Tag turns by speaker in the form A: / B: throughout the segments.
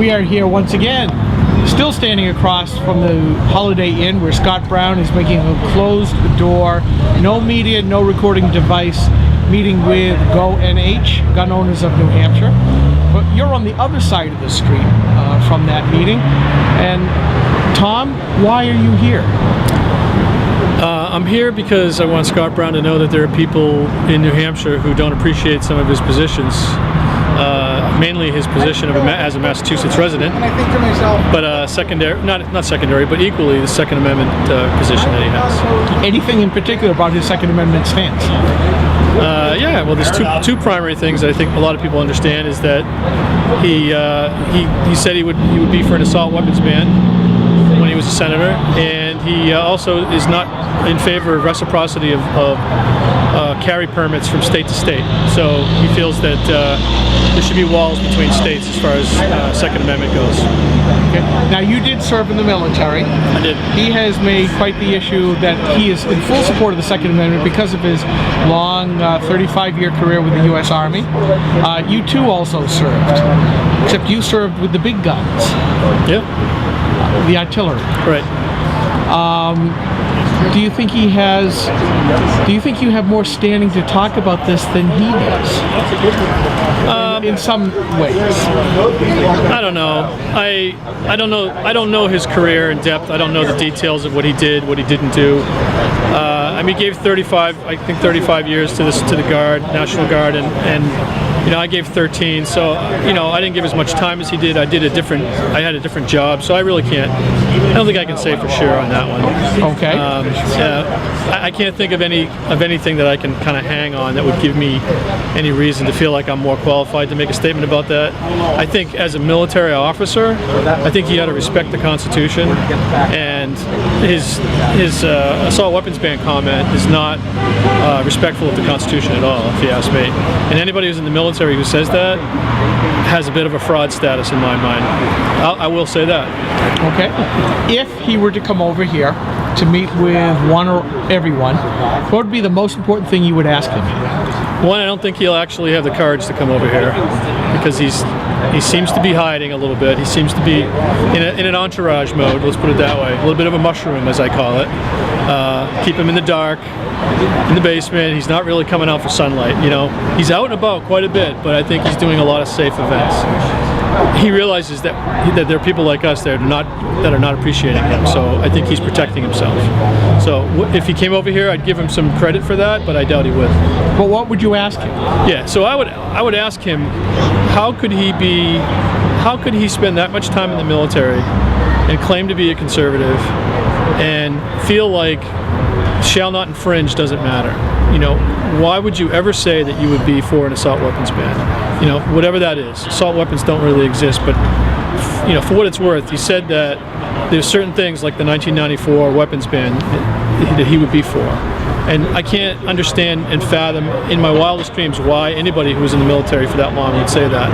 A: We are here once again, still standing across from the Holiday Inn where Scott Brown is making a closed door, no media, no recording device meeting with GoNH, Gun Owners of New Hampshire. But you're on the other side of the street from that meeting. And Tom, why are you here?
B: I'm here because I want Scott Brown to know that there are people in New Hampshire who don't appreciate some of his positions. Mainly his position as a Massachusetts resident, but secondary, not secondary, but equally the Second Amendment position that he has.
A: Anything in particular about his Second Amendment stance?
B: Yeah, well, there's two primary things that I think a lot of people understand is that he said he would be for an assault weapons ban when he was a senator, and he also is not in favor of reciprocity of carry permits from state to state. So he feels that there should be walls between states as far as Second Amendment goes.
A: Okay. Now you did serve in the military.
B: I did.
A: He has made quite the issue that he is in full support of the Second Amendment because of his long 35-year career with the U.S. Army. You too also served, except you served with the big guns.
B: Yeah.
A: The artillery.
B: Right.
A: Do you think he has? Do you think you have more standing to talk about this than he does? In some ways.
B: I don't know. I don't know. I don't know his career in depth. I don't know the details of what he did, what he didn't do. I mean, he gave 35 years to the Guard, National Guard, and you know, I gave 13, so you know, I didn't give as much time as he did. I had a different job, so I really can't. I don't think I can say for sure on that one.
A: Okay.
B: Yeah, I can't think of anything that I can kind of hang on that would give me any reason to feel like I'm more qualified to make a statement about that. I think as a military officer, I think he ought to respect the Constitution, and his assault weapons ban comment is not respectful of the Constitution at all, if you ask me. And anybody who's in the military who says that has a bit of a fraud status in my mind. I will say that.
A: Okay. If he were to come over here to meet with one or everyone, what would be the most important thing you would ask him?
B: One, I don't think he'll actually have the courage to come over here because he seems to be hiding a little bit. He seems to be in an entourage mode, let's put it that way. A little bit of a mushroom, as I call it. Keep him in the dark, in the basement. He's not really coming out for sunlight, you know. He's out and about quite a bit, but I think he's doing a lot of safe events. He realizes that there are people like us that are not appreciating him, so I think he's protecting himself. So if he came over here, I'd give him some credit for that, but I doubt he would.
A: But what would you ask him?
B: Yeah, so I would ask him, how could he spend that much time in the military and claim to be a conservative and feel like shall not infringe doesn't matter? You know, why would you ever say that you would be for an assault weapons ban? You know, whatever that is. Assault weapons don't really exist, but you know, for what it's worth, he said that there's certain things like the 1994 weapons ban that he would be for. And I can't understand and fathom in my wildest dreams why anybody who was in the military for that long would say that.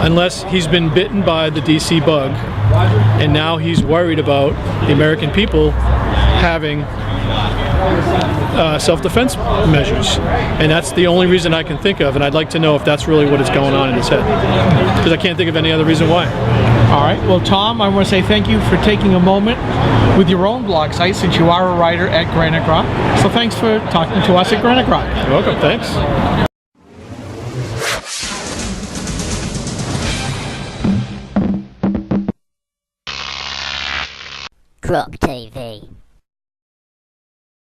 B: Unless he's been bitten by the DC bug and now he's worried about the American people having self-defense measures, and that's the only reason I can think of, and I'd like to know if that's really what is going on in his head, because I can't think of any other reason why.
A: All right, well Tom, I want to say thank you for taking a moment with your own blog site, since you are a writer at Granite Rock, so thanks for talking to us at Granite Rock.
B: You're welcome, thanks.
C: Croc TV.